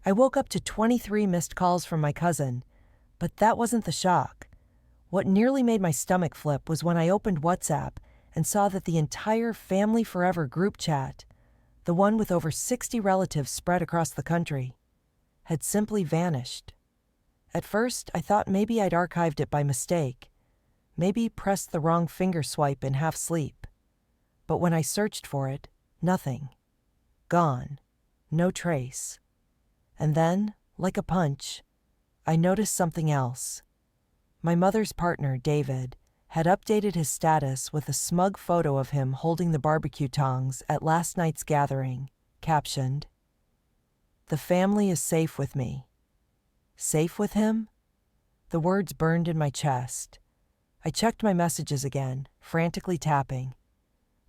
I woke up to 23 missed calls from my cousin, but that wasn't the shock. What nearly made my stomach flip was when I opened WhatsApp and saw that the entire Family Forever group chat, the one with over 60 relatives spread across the country, had simply vanished. At first, I thought maybe I'd archived it by mistake, maybe pressed the wrong finger swipe in half sleep. But when I searched for it, nothing. Gone. No trace. And then, like a punch, I noticed something else. My mother's partner, David, had updated his status with a smug photo of him holding the barbecue tongs at last night's gathering, captioned, "The family is safe with me." Safe with him? The words burned in my chest. I checked my messages again, frantically tapping.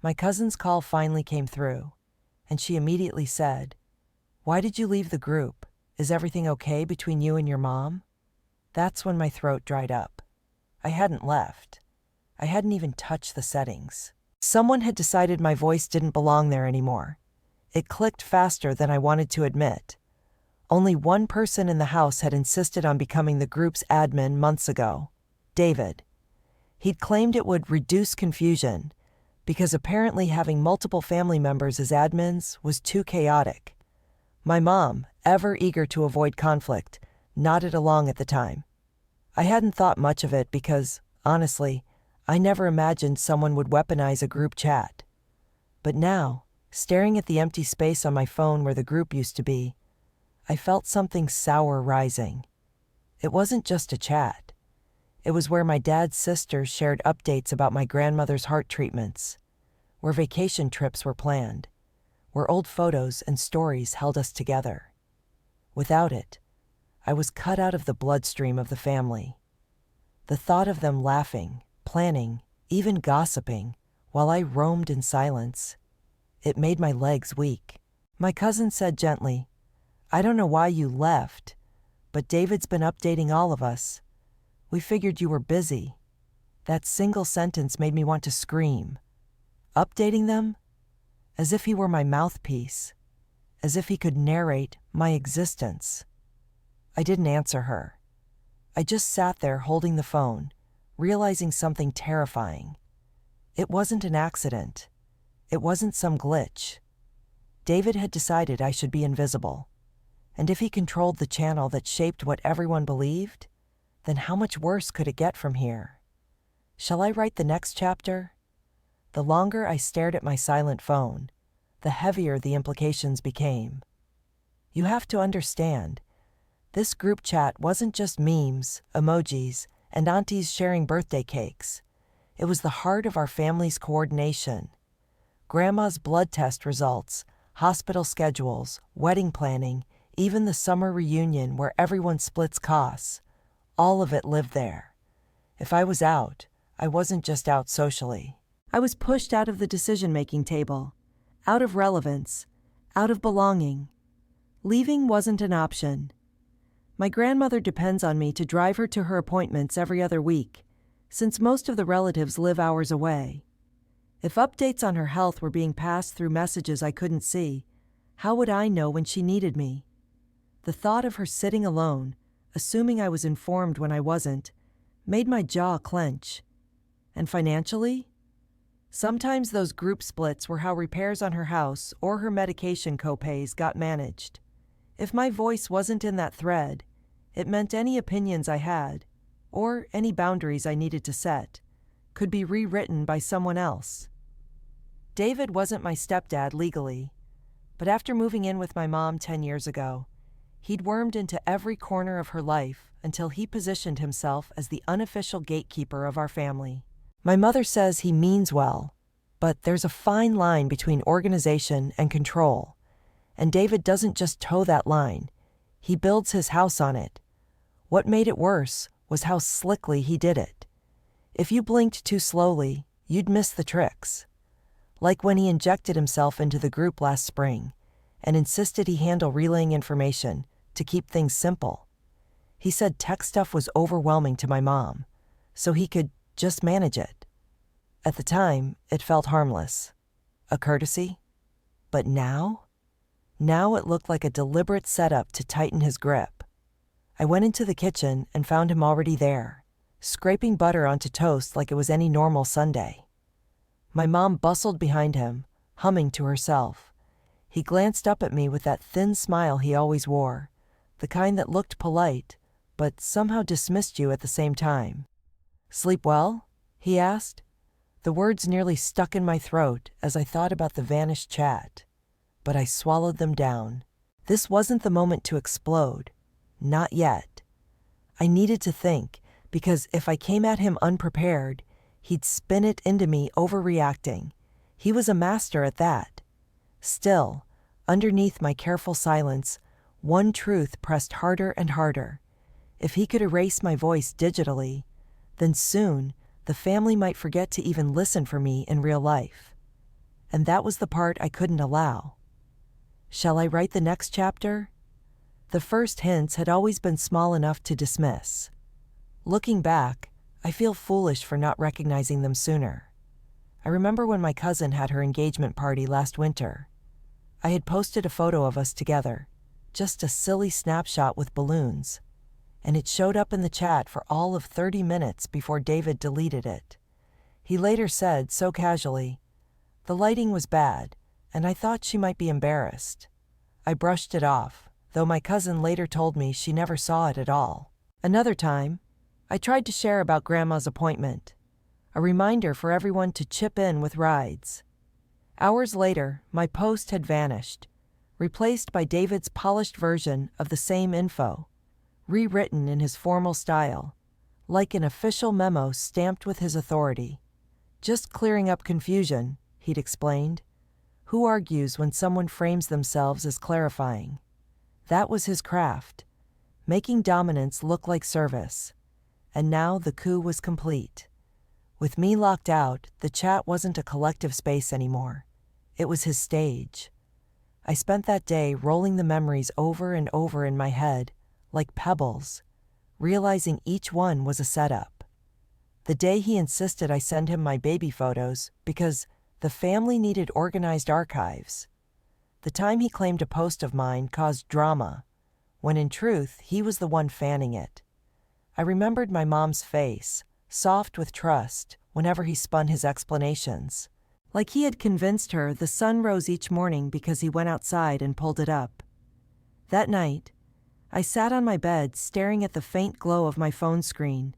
My cousin's call finally came through, and she immediately said, "Why did you leave the group? Is everything okay between you and your mom?" That's when my throat dried up. I hadn't left. I hadn't even touched the settings. Someone had decided my voice didn't belong there anymore. It clicked faster than I wanted to admit. Only one person in the house had insisted on becoming the group's admin months ago, David. He'd claimed it would reduce confusion, because apparently having multiple family members as admins was too chaotic. My mom, ever eager to avoid conflict, nodded along at the time. I hadn't thought much of it because, honestly, I never imagined someone would weaponize a group chat. But now, staring at the empty space on my phone where the group used to be, I felt something sour rising. It wasn't just a chat. It was where my dad's sisters shared updates about my grandmother's heart treatments, where vacation trips were planned, where old photos and stories held us together. Without it, I was cut out of the bloodstream of the family. The thought of them laughing, planning, even gossiping, while I roamed in silence, it made my legs weak. My cousin said gently, "I don't know why you left, but David's been updating all of us. We figured you were busy." That single sentence made me want to scream. Updating them? As if he were my mouthpiece. As if he could narrate my existence. I didn't answer her. I just sat there holding the phone, realizing something terrifying. It wasn't an accident. It wasn't some glitch. David had decided I should be invisible. And if he controlled the channel that shaped what everyone believed, then how much worse could it get from here? Shall I write the next chapter? The longer I stared at my silent phone, the heavier the implications became. You have to understand, this group chat wasn't just memes, emojis, and aunties sharing birthday cakes. It was the heart of our family's coordination. Grandma's blood test results, hospital schedules, wedding planning, even the summer reunion where everyone splits costs. All of it lived there. If I was out, I wasn't just out socially. I was pushed out of the decision-making table, out of relevance, out of belonging. Leaving wasn't an option. My grandmother depends on me to drive her to her appointments every other week, since most of the relatives live hours away. If updates on her health were being passed through messages I couldn't see, how would I know when she needed me? The thought of her sitting alone, assuming I was informed when I wasn't, made my jaw clench. And financially? Sometimes those group splits were how repairs on her house or her medication copays got managed. If my voice wasn't in that thread, it meant any opinions I had, or any boundaries I needed to set, could be rewritten by someone else. David wasn't my stepdad legally, but after moving in with my mom 10 years ago, he'd wormed into every corner of her life until he positioned himself as the unofficial gatekeeper of our family. My mother says he means well, but there's a fine line between organization and control, and David doesn't just toe that line, he builds his house on it. What made it worse was how slickly he did it. If you blinked too slowly, you'd miss the tricks. Like when he injected himself into the group last spring and insisted he handle relaying information to keep things simple. He said tech stuff was overwhelming to my mom, so he could just manage it. At the time, it felt harmless. A courtesy. But now? Now it looked like a deliberate setup to tighten his grip. I went into the kitchen and found him already there, scraping butter onto toast like it was any normal Sunday. My mom bustled behind him, humming to herself. He glanced up at me with that thin smile he always wore, the kind that looked polite, but somehow dismissed you at the same time. "Sleep well?" he asked. The words nearly stuck in my throat as I thought about the vanished chat, but I swallowed them down. This wasn't the moment to explode. Not yet. I needed to think, because if I came at him unprepared, he'd spin it into me overreacting. He was a master at that. Still, underneath my careful silence, one truth pressed harder and harder. If he could erase my voice digitally, then soon the family might forget to even listen for me in real life. And that was the part I couldn't allow. Shall I write the next chapter? The first hints had always been small enough to dismiss. Looking back, I feel foolish for not recognizing them sooner. I remember when my cousin had her engagement party last winter. I had posted a photo of us together, just a silly snapshot with balloons, and it showed up in the chat for all of 30 minutes before David deleted it. He later said, so casually, "The lighting was bad, and I thought she might be embarrassed." I brushed it off, though my cousin later told me she never saw it at all. Another time, I tried to share about Grandma's appointment, a reminder for everyone to chip in with rides. Hours later, my post had vanished, replaced by David's polished version of the same info, rewritten in his formal style, like an official memo stamped with his authority. "Just clearing up confusion," he'd explained. Who argues when someone frames themselves as clarifying? That was his craft, making dominance look like service. And now the coup was complete. With me locked out, the chat wasn't a collective space anymore. It was his stage. I spent that day rolling the memories over and over in my head, like pebbles, realizing each one was a setup. The day he insisted I send him my baby photos because the family needed organized archives. The time he claimed a post of mine caused drama, when in truth he was the one fanning it. I remembered my mom's face, soft with trust, whenever he spun his explanations. Like he had convinced her the sun rose each morning because he went outside and pulled it up. That night, I sat on my bed staring at the faint glow of my phone screen,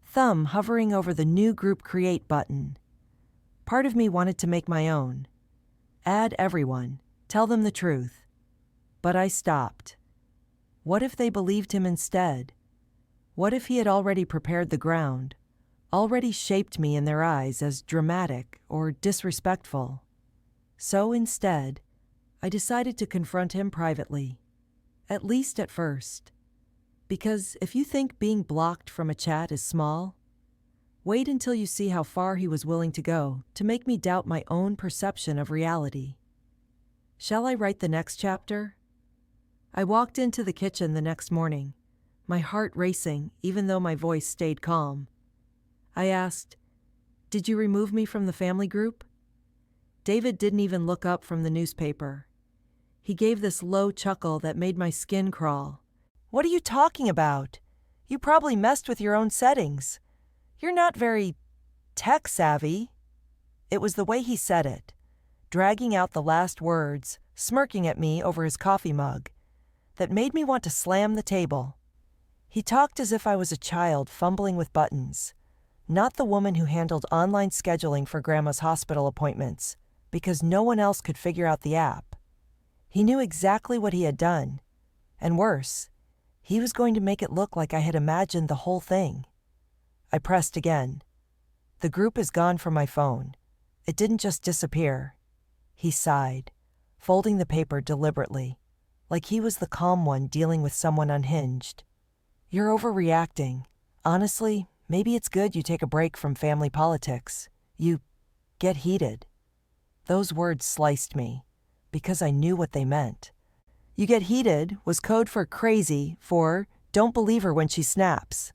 thumb hovering over the new Group Create button. Part of me wanted to make my own. Add everyone, tell them the truth. But I stopped. What if they believed him instead? What if he had already prepared the ground, already shaped me in their eyes as dramatic or disrespectful? So instead, I decided to confront him privately, at least at first. Because if you think being blocked from a chat is small, wait until you see how far he was willing to go to make me doubt my own perception of reality. Shall I write the next chapter? I walked into the kitchen the next morning, my heart racing even though my voice stayed calm. I asked, "Did you remove me from the family group?" David didn't even look up from the newspaper. He gave this low chuckle that made my skin crawl. "What are you talking about? You probably messed with your own settings. You're not very tech savvy." It was the way he said it, dragging out the last words, smirking at me over his coffee mug, that made me want to slam the table. He talked as if I was a child fumbling with buttons, not the woman who handled online scheduling for Grandma's hospital appointments, because no one else could figure out the app. He knew exactly what he had done, and worse, he was going to make it look like I had imagined the whole thing. I pressed again. "The group is gone from my phone. It didn't just disappear." He sighed, folding the paper deliberately, like he was the calm one dealing with someone unhinged. "You're overreacting. Honestly, maybe it's good you take a break from family politics. You get heated." Those words sliced me, because I knew what they meant. "You get heated" was code for crazy for don't believe her when she snaps.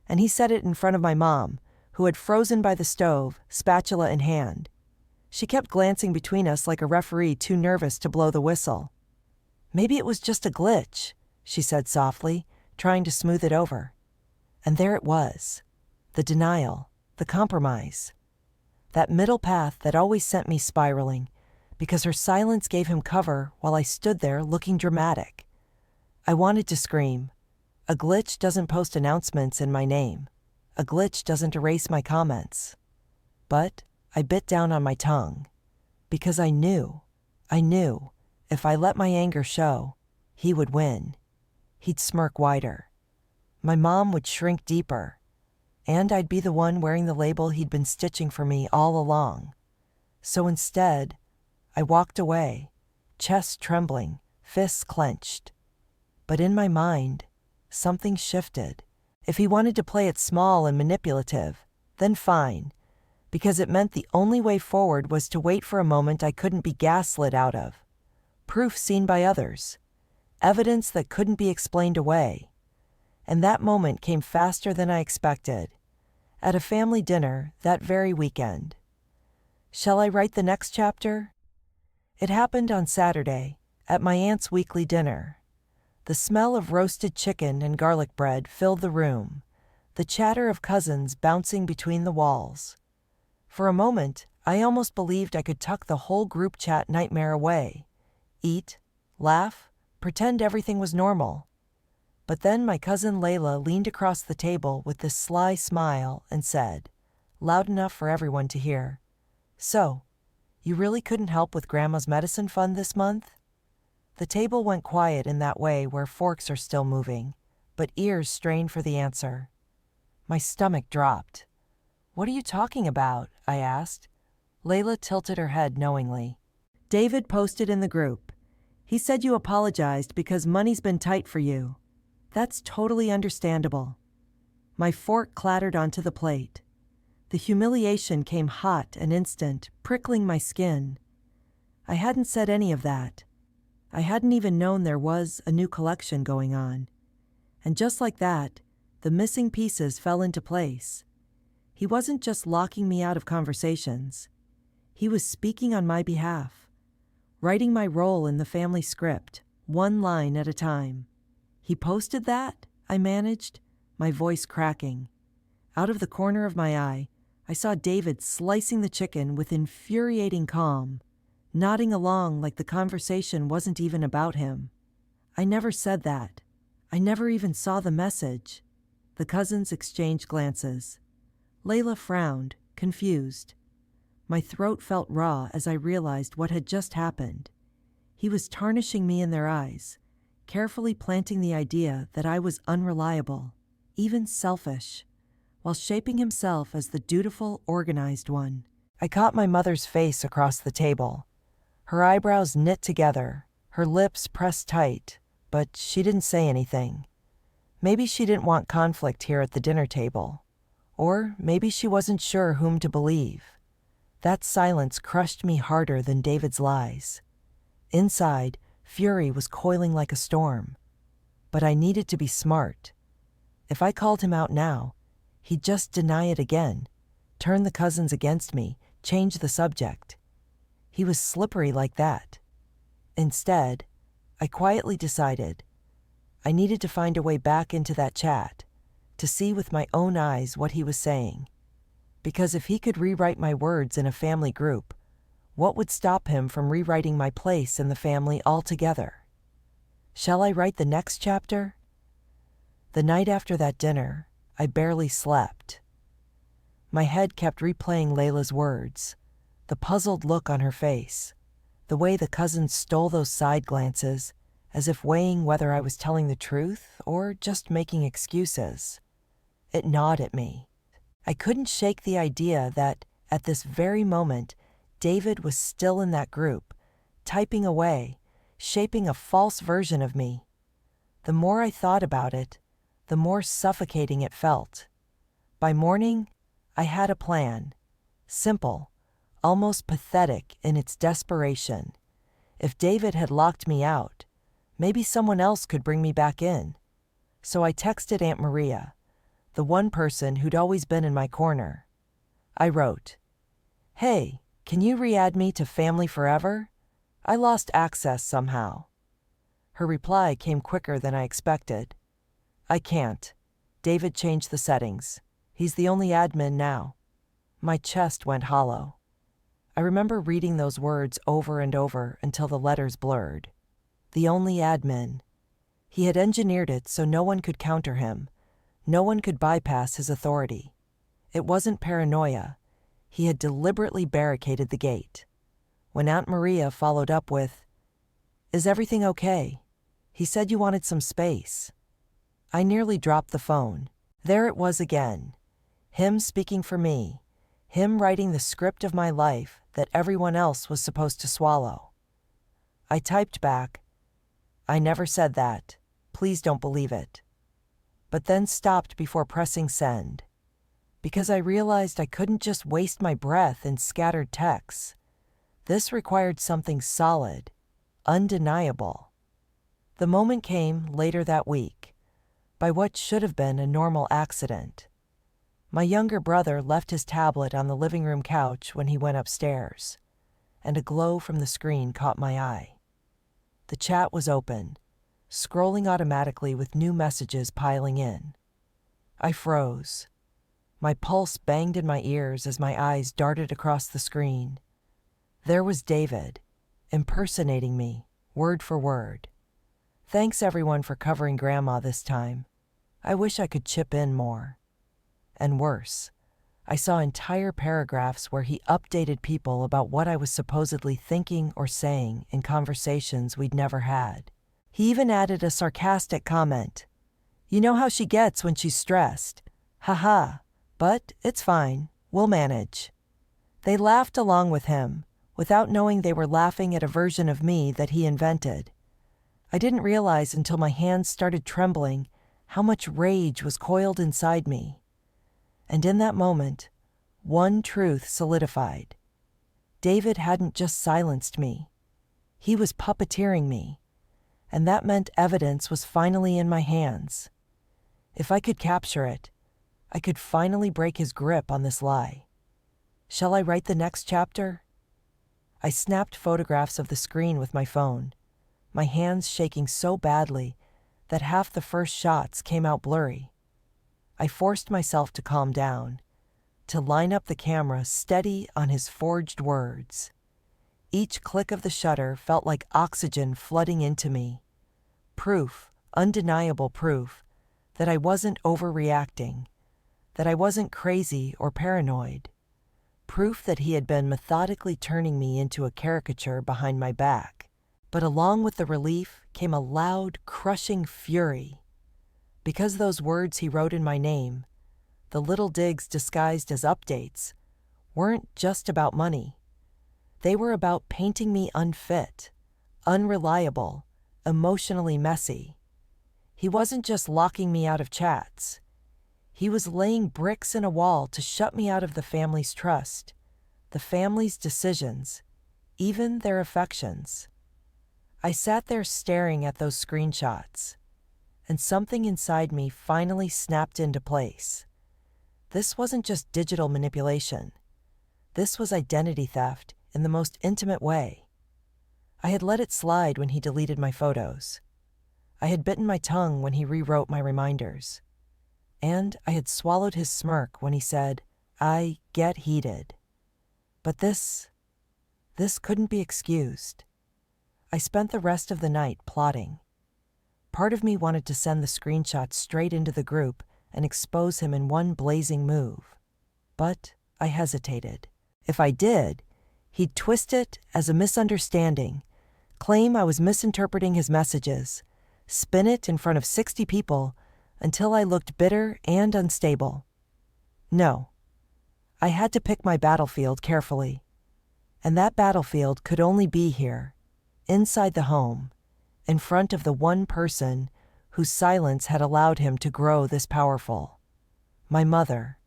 And he said it in front of my mom, who had frozen by the stove, spatula in hand. She kept glancing between us like a referee too nervous to blow the whistle. Maybe it was just a glitch, she said softly, trying to smooth it over. And there it was. The denial, the compromise. That middle path that always sent me spiraling, because her silence gave him cover while I stood there looking dramatic. I wanted to scream. A glitch doesn't post announcements in my name. A glitch doesn't erase my comments. But I bit down on my tongue. Because I knew, if I let my anger show, he would win. He'd smirk wider. My mom would shrink deeper. And I'd be the one wearing the label he'd been stitching for me all along. So instead, I walked away, chest trembling, fists clenched. But in my mind, something shifted. If he wanted to play it small and manipulative, then fine, because it meant the only way forward was to wait for a moment I couldn't be gaslit out of. Proof seen by others. Evidence that couldn't be explained away. And that moment came faster than I expected, at a family dinner that very weekend. Shall I write the next chapter? It happened on Saturday, at my aunt's weekly dinner. The smell of roasted chicken and garlic bread filled the room, the chatter of cousins bouncing between the walls. For a moment, I almost believed I could tuck the whole group chat nightmare away, eat, laugh, pretend everything was normal. But then my cousin Layla leaned across the table with this sly smile and said, loud enough for everyone to hear, "So, you really couldn't help with Grandma's medicine fund this month?" The table went quiet in that way where forks are still moving, but ears strained for the answer. My stomach dropped. "What are you talking about?" I asked. Layla tilted her head knowingly. "David posted in the group. He said you apologized because money's been tight for you. That's totally understandable." My fork clattered onto the plate. The humiliation came hot and instant, prickling my skin. I hadn't said any of that. I hadn't even known there was a new collection going on. And just like that, the missing pieces fell into place. He wasn't just locking me out of conversations. He was speaking on my behalf, writing my role in the family script, one line at a time. "He posted that?" I managed, my voice cracking. Out of the corner of my eye, I saw David slicing the chicken with infuriating calm, nodding along like the conversation wasn't even about him. "I never said that. I never even saw the message." The cousins exchanged glances. Layla frowned, confused. My throat felt raw as I realized what had just happened. He was tarnishing me in their eyes, carefully planting the idea that I was unreliable, even selfish, while shaping himself as the dutiful, organized one. I caught my mother's face across the table. Her eyebrows knit together, her lips pressed tight, but she didn't say anything. Maybe she didn't want conflict here at the dinner table. Or maybe she wasn't sure whom to believe. That silence crushed me harder than David's lies. Inside, fury was coiling like a storm. But I needed to be smart. If I called him out now, he'd just deny it again, turn the cousins against me, change the subject. He was slippery like that. Instead, I quietly decided I needed to find a way back into that chat, to see with my own eyes what he was saying. Because if he could rewrite my words in a family group, what would stop him from rewriting my place in the family altogether? Shall I write the next chapter? The night after that dinner, I barely slept. My head kept replaying Layla's words, the puzzled look on her face, the way the cousins stole those side glances, as if weighing whether I was telling the truth or just making excuses. It gnawed at me. I couldn't shake the idea that, at this very moment, David was still in that group, typing away, shaping a false version of me. The more I thought about it, the more suffocating it felt. By morning, I had a plan. Simple, almost pathetic in its desperation. If David had locked me out, maybe someone else could bring me back in. So I texted Aunt Maria, the one person who'd always been in my corner. I wrote, "Hey, can you re-add me to Family Forever? I lost access somehow." Her reply came quicker than I expected. "I can't. David changed the settings. He's the only admin now." My chest went hollow. I remember reading those words over and over until the letters blurred. The only admin. He had engineered it so no one could counter him. No one could bypass his authority. It wasn't paranoia. He had deliberately barricaded the gate. When Aunt Maria followed up with, "Is everything okay? He said you wanted some space." I nearly dropped the phone. There it was again. Him speaking for me. Him writing the script of my life that everyone else was supposed to swallow. I typed back, "I never said that. Please don't believe it." But then stopped before pressing send. Because I realized I couldn't just waste my breath in scattered texts. This required something solid, undeniable. The moment came later that week, by what should have been a normal accident. My younger brother left his tablet on the living room couch when he went upstairs, and a glow from the screen caught my eye. The chat was open, scrolling automatically with new messages piling in. I froze. My pulse banged in my ears as my eyes darted across the screen. There was David, impersonating me, word for word. "Thanks everyone for covering Grandma this time. I wish I could chip in more." And worse, I saw entire paragraphs where he updated people about what I was supposedly thinking or saying in conversations we'd never had. He even added a sarcastic comment. "You know how she gets when she's stressed. Haha, but it's fine. We'll manage." They laughed along with him, without knowing they were laughing at a version of me that he invented. I didn't realize until my hands started trembling how much rage was coiled inside me. And in that moment, one truth solidified. David hadn't just silenced me. He was puppeteering me. And that meant evidence was finally in my hands. If I could capture it, I could finally break his grip on this lie. Shall I write the next chapter? I snapped photographs of the screen with my phone, my hands shaking so badly that half the first shots came out blurry. I forced myself to calm down, to line up the camera steady on his forged words. Each click of the shutter felt like oxygen flooding into me. Proof, undeniable proof, that I wasn't overreacting, that I wasn't crazy or paranoid. Proof that he had been methodically turning me into a caricature behind my back. But along with the relief came a loud, crushing fury. Because those words he wrote in my name, the little digs disguised as updates, weren't just about money. They were about painting me unfit, unreliable, emotionally messy. He wasn't just locking me out of chats. He was laying bricks in a wall to shut me out of the family's trust, the family's decisions, even their affections. I sat there staring at those screenshots, and something inside me finally snapped into place. This wasn't just digital manipulation. This was identity theft in the most intimate way. I had let it slide when he deleted my photos. I had bitten my tongue when he rewrote my reminders. And I had swallowed his smirk when he said, "I get heated." But this couldn't be excused. I spent the rest of the night plotting. Part of me wanted to send the screenshots straight into the group and expose him in one blazing move. But I hesitated. If I did, he'd twist it as a misunderstanding, claim I was misinterpreting his messages, spin it in front of 60 people until I looked bitter and unstable. No. I had to pick my battlefield carefully. And that battlefield could only be here, inside the home, in front of the one person whose silence had allowed him to grow this powerful. My mother.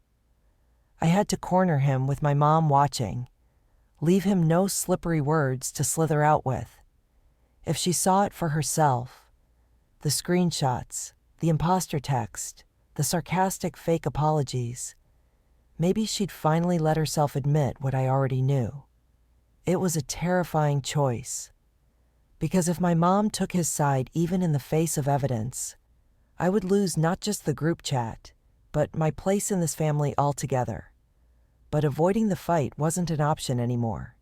I had to corner him with my mom watching, leave him no slippery words to slither out with. If she saw it for herself, the screenshots, the imposter text, the sarcastic fake apologies, maybe she'd finally let herself admit what I already knew. It was a terrifying choice. Because if my mom took his side even in the face of evidence, I would lose not just the group chat, but my place in this family altogether. But avoiding the fight wasn't an option anymore.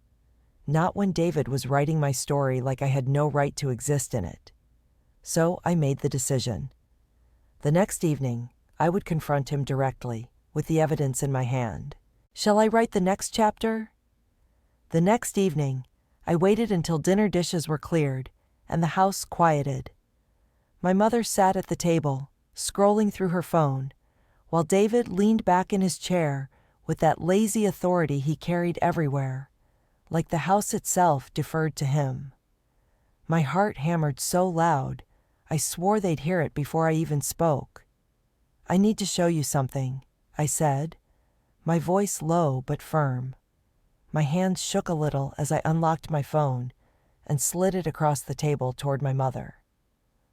Not when David was writing my story like I had no right to exist in it. So I made the decision. The next evening, I would confront him directly, with the evidence in my hand. Shall I write the next chapter? The next evening, I waited until dinner dishes were cleared and the house quieted. My mother sat at the table, scrolling through her phone, while David leaned back in his chair with that lazy authority he carried everywhere, like the house itself deferred to him. My heart hammered so loud, I swore they'd hear it before I even spoke. I need to show you something, I said, my voice low but firm. My hands shook a little as I unlocked my phone and slid it across the table toward my mother.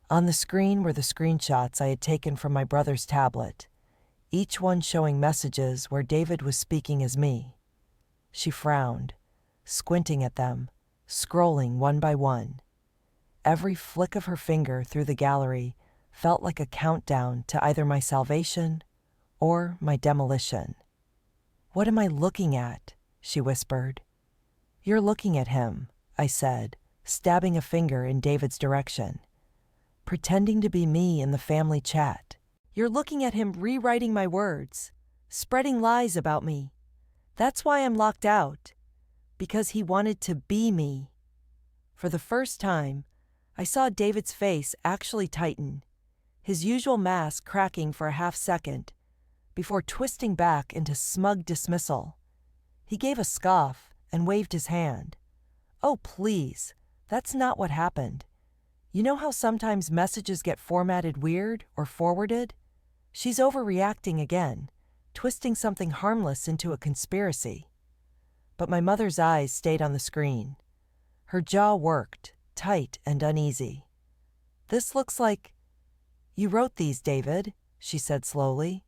On the screen were the screenshots I had taken from my brother's tablet, each one showing messages where David was speaking as me. She frowned, squinting at them, scrolling one by one. Every flick of her finger through the gallery felt like a countdown to either my salvation or my demolition. "What am I looking at?" she whispered. "You're looking at him," I said, stabbing a finger in David's direction. "Pretending to be me in the family chat. You're looking at him rewriting my words, spreading lies about me. That's why I'm locked out. Because he wanted to be me." For the first time, I saw David's face actually tighten, his usual mask cracking for a half second, before twisting back into smug dismissal. He gave a scoff and waved his hand. "Oh, please, that's not what happened. You know how sometimes messages get formatted weird or forwarded? She's overreacting again, twisting something harmless into a conspiracy." But my mother's eyes stayed on the screen. Her jaw worked, tight and uneasy. "This looks like... You wrote these, David," she said slowly.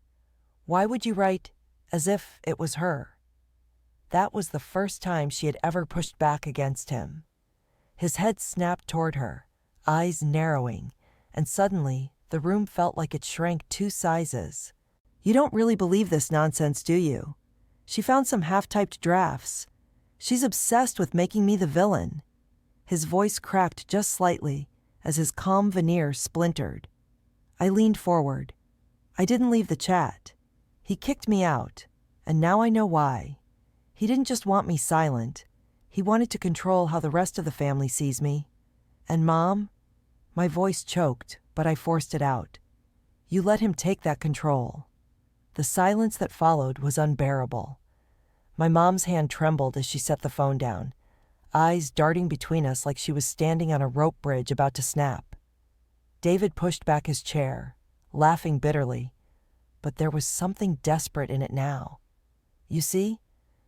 "Why would you write as if it was her?" That was the first time she had ever pushed back against him. His head snapped toward her, eyes narrowing, and suddenly the room felt like it shrank 2 sizes. "You don't really believe this nonsense, do you? She found some half-typed drafts. She's obsessed with making me the villain." His voice cracked just slightly as his calm veneer splintered. I leaned forward. "I didn't leave the chat. He kicked me out, and now I know why. He didn't just want me silent. He wanted to control how the rest of the family sees me. And Mom," my voice choked, but I forced it out, "you let him take that control." The silence that followed was unbearable. My mom's hand trembled as she set the phone down, eyes darting between us like she was standing on a rope bridge about to snap. David pushed back his chair, laughing bitterly, but there was something desperate in it now. "You see?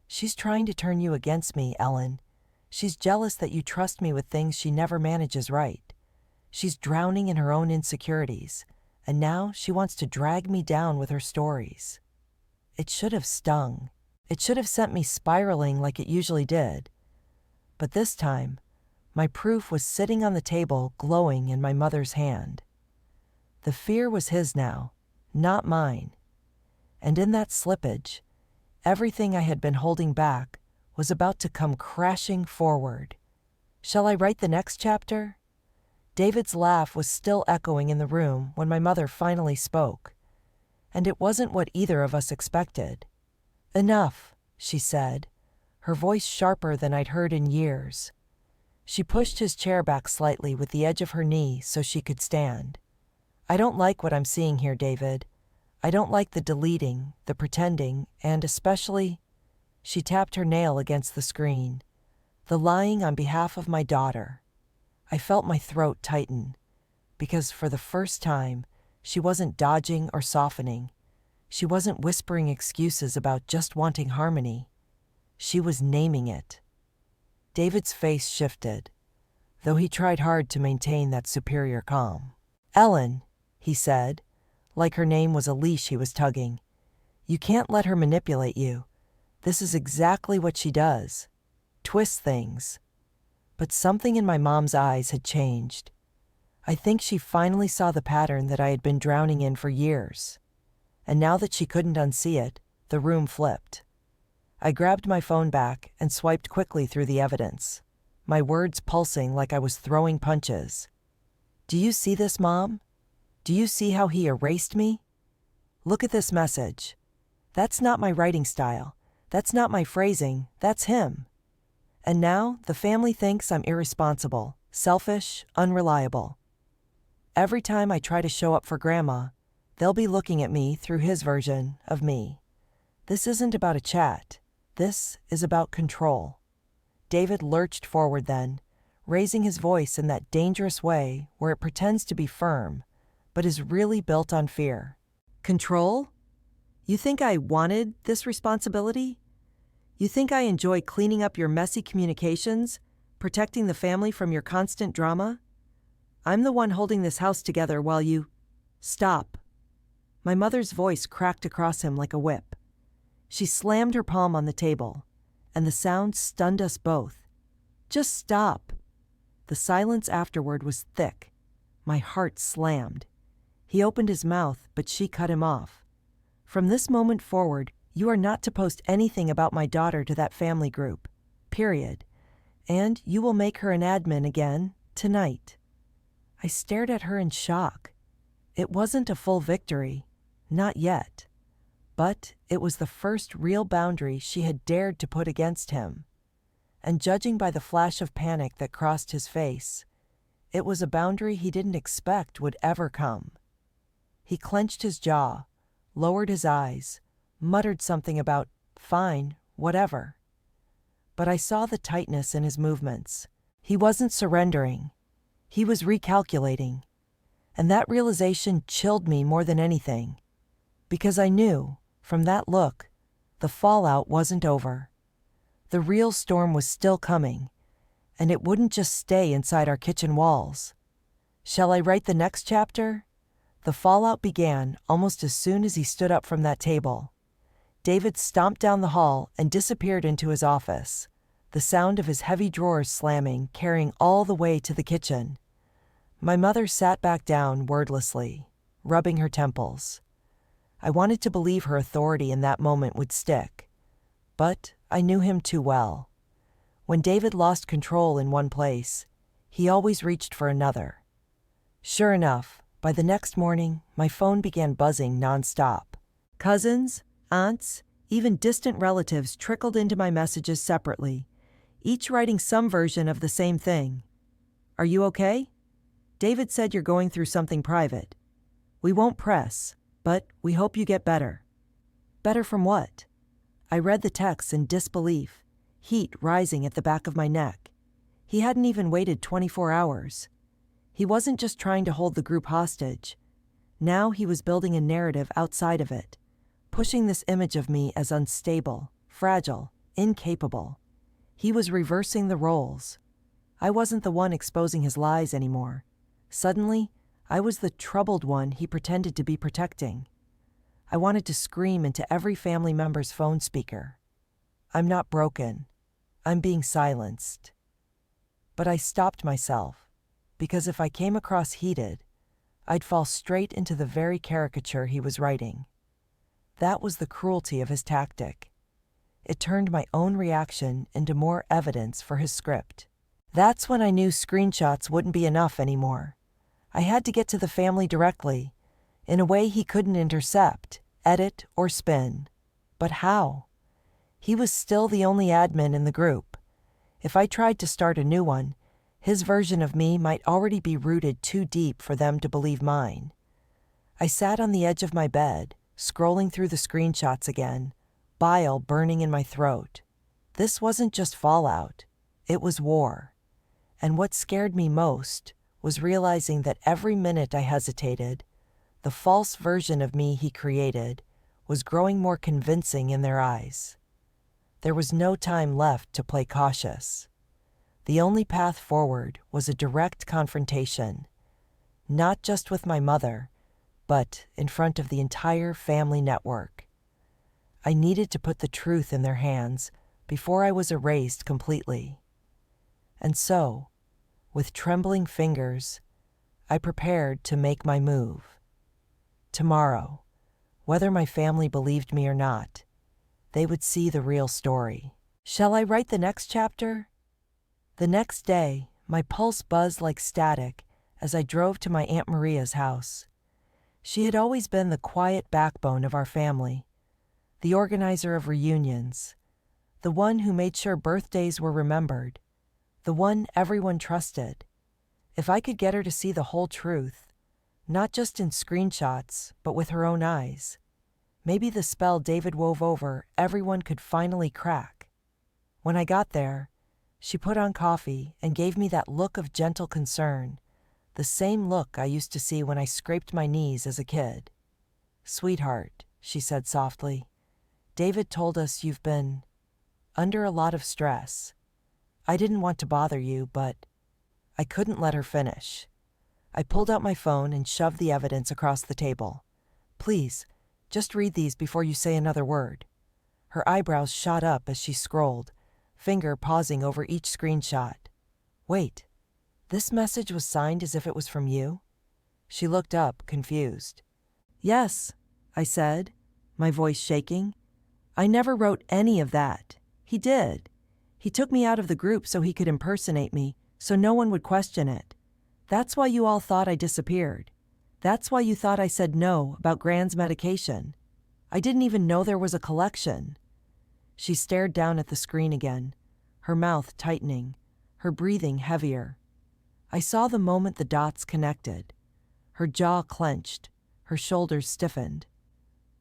She's trying to turn you against me, Ellen. She's jealous that you trust me with things she never manages right. She's drowning in her own insecurities, and now she wants to drag me down with her stories." It should have stung. It should have sent me spiraling like it usually did. But this time, my proof was sitting on the table, glowing in my mother's hand. The fear was his now, not mine. And in that slippage, everything I had been holding back was about to come crashing forward. "Shall I write the next chapter?" David's laugh was still echoing in the room when my mother finally spoke. And it wasn't what either of us expected. "Enough," she said, her voice sharper than I'd heard in years. She pushed his chair back slightly with the edge of her knee so she could stand. "I don't like what I'm seeing here, David. I don't like the deleting, the pretending, and especially," she tapped her nail against the screen, "the lying on behalf of my daughter." I felt my throat tighten, because for the first time, she wasn't dodging or softening. She wasn't whispering excuses about just wanting harmony. She was naming it. David's face shifted, though he tried hard to maintain that superior calm. "Ellen," he said, like her name was a leash he was tugging, "you can't let her manipulate you. This is exactly what she does. Twist things." but something in my mom's eyes had changed. I think she finally saw the pattern that I had been drowning in for years. And now that she couldn't unsee it, the room flipped. I grabbed my phone back and swiped quickly through the evidence, my words pulsing like I was throwing punches. "Do you see this, Mom? Do you see how he erased me? Look at this message. That's not my writing style. That's not my phrasing. That's him. And now the family thinks I'm irresponsible, selfish, unreliable. Every time I try to show up for Grandma, they'll be looking at me through his version of me. This isn't about a chat. This is about control." David lurched forward then, raising his voice in that dangerous way where it pretends to be firm, but is really built on fear. "Control? You think I wanted this responsibility? You think I enjoy cleaning up your messy communications, protecting the family from your constant drama? I'm the one holding this house together while you— Stop." My mother's voice cracked across him like a whip. She slammed her palm on the table, and the sound stunned us both. "Just stop." The silence afterward was thick. My heart slammed. He opened his mouth, but she cut him off. "From this moment forward, you are not to post anything about my daughter to that family group. Period. And you will make her an admin again, tonight." I stared at her in shock. It wasn't a full victory. Not yet. But it was the first real boundary she had dared to put against him. And judging by the flash of panic that crossed his face, it was a boundary he didn't expect would ever come. He clenched his jaw, lowered his eyes, muttered something about, "Fine, whatever." But I saw the tightness in his movements. He wasn't surrendering. He was recalculating. And that realization chilled me more than anything. Because I knew, from that look, the fallout wasn't over. The real storm was still coming, and it wouldn't just stay inside our kitchen walls. Shall I write the next chapter? The fallout began almost as soon as he stood up from that table. David stomped down the hall and disappeared into his office, the sound of his heavy drawers slamming carrying all the way to the kitchen. My mother sat back down wordlessly, rubbing her temples. I wanted to believe her authority in that moment would stick, but I knew him too well. When David lost control in one place, he always reached for another. Sure enough, by the next morning, my phone began buzzing nonstop. Cousins, aunts, even distant relatives trickled into my messages separately, each writing some version of the same thing. "Are you okay? David said you're going through something private. We won't press, but we hope you get better." Better from what? I read the text in disbelief, heat rising at the back of my neck. He hadn't even waited 24 hours. He wasn't just trying to hold the group hostage. Now he was building a narrative outside of it, pushing this image of me as unstable, fragile, incapable. He was reversing the roles. I wasn't the one exposing his lies anymore. Suddenly, I was the troubled one he pretended to be protecting. I wanted to scream into every family member's phone speaker. "I'm not broken. I'm being silenced." But I stopped myself, because if I came across heated, I'd fall straight into the very caricature he was writing. That was the cruelty of his tactic. It turned my own reaction into more evidence for his script. That's when I knew screenshots wouldn't be enough anymore. I had to get to the family directly, in a way he couldn't intercept, edit, or spin. But how? He was still the only admin in the group. If I tried to start a new one, his version of me might already be rooted too deep for them to believe mine. I sat on the edge of my bed, scrolling through the screenshots again, bile burning in my throat. This wasn't just fallout, it was war. And what scared me most was realizing that every minute I hesitated, the false version of me he created was growing more convincing in their eyes. There was no time left to play cautious. The only path forward was a direct confrontation, not just with my mother, but in front of the entire family network. I needed to put the truth in their hands before I was erased completely. And so, with trembling fingers, I prepared to make my move. Tomorrow, whether my family believed me or not, they would see the real story. Shall I write the next chapter? The next day, my pulse buzzed like static as I drove to my Aunt Maria's house. She had always been the quiet backbone of our family, the organizer of reunions, the one who made sure birthdays were remembered, the one everyone trusted. If I could get her to see the whole truth, not just in screenshots, but with her own eyes, maybe the spell David wove over everyone could finally crack. When I got there, she put on coffee and gave me that look of gentle concern, the same look I used to see when I scraped my knees as a kid. "Sweetheart," she said softly, "David told us you've been under a lot of stress. I didn't want to bother you, but..." I couldn't let her finish. I pulled out my phone and shoved the evidence across the table. "Please, just read these before you say another word." Her eyebrows shot up as she scrolled, finger pausing over each screenshot. "Wait, this message was signed as if it was from you?" She looked up, confused. "Yes," I said, my voice shaking. "I never wrote any of that. He did. He took me out of the group so he could impersonate me, so no one would question it. That's why you all thought I disappeared. That's why you thought I said no about Gran's medication. I didn't even know there was a collection." She stared down at the screen again, her mouth tightening, her breathing heavier. I saw the moment the dots connected. Her jaw clenched, her shoulders stiffened.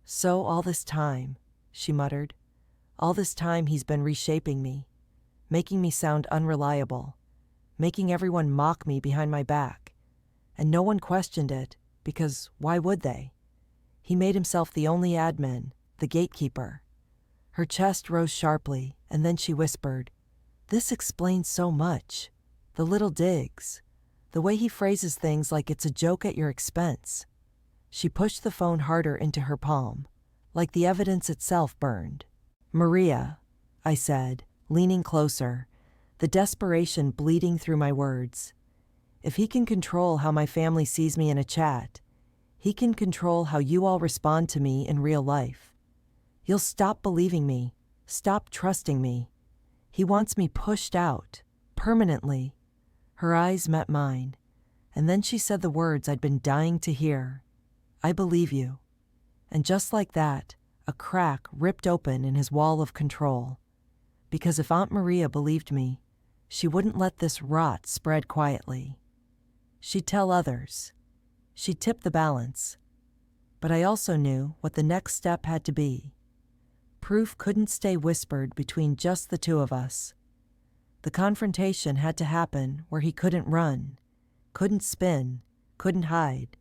"So all this time," she muttered, "all this time he's been reshaping me, making me sound unreliable, making everyone mock me behind my back. And no one questioned it, because why would they? He made himself the only admin, the gatekeeper." Her chest rose sharply, and then she whispered, "This explains so much. The little digs. The way he phrases things like it's a joke at your expense." She pushed the phone harder into her palm, like the evidence itself burned. "Maria," I said, leaning closer, the desperation bleeding through my words. "If he can control how my family sees me in a chat, he can control how you all respond to me in real life. You'll stop believing me, stop trusting me. He wants me pushed out, permanently." Her eyes met mine, and then she said the words I'd been dying to hear. "I believe you." And just like that, a crack ripped open in his wall of control. Because if Aunt Maria believed me, she wouldn't let this rot spread quietly. She'd tell others. She'd tip the balance. But I also knew what the next step had to be. Proof couldn't stay whispered between just the two of us. The confrontation had to happen where he couldn't run, couldn't spin, couldn't hide,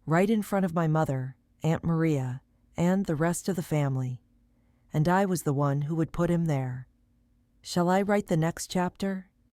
right in front of my mother, Aunt Maria, and the rest of the family. And I was the one who would put him there. Shall I write the next chapter?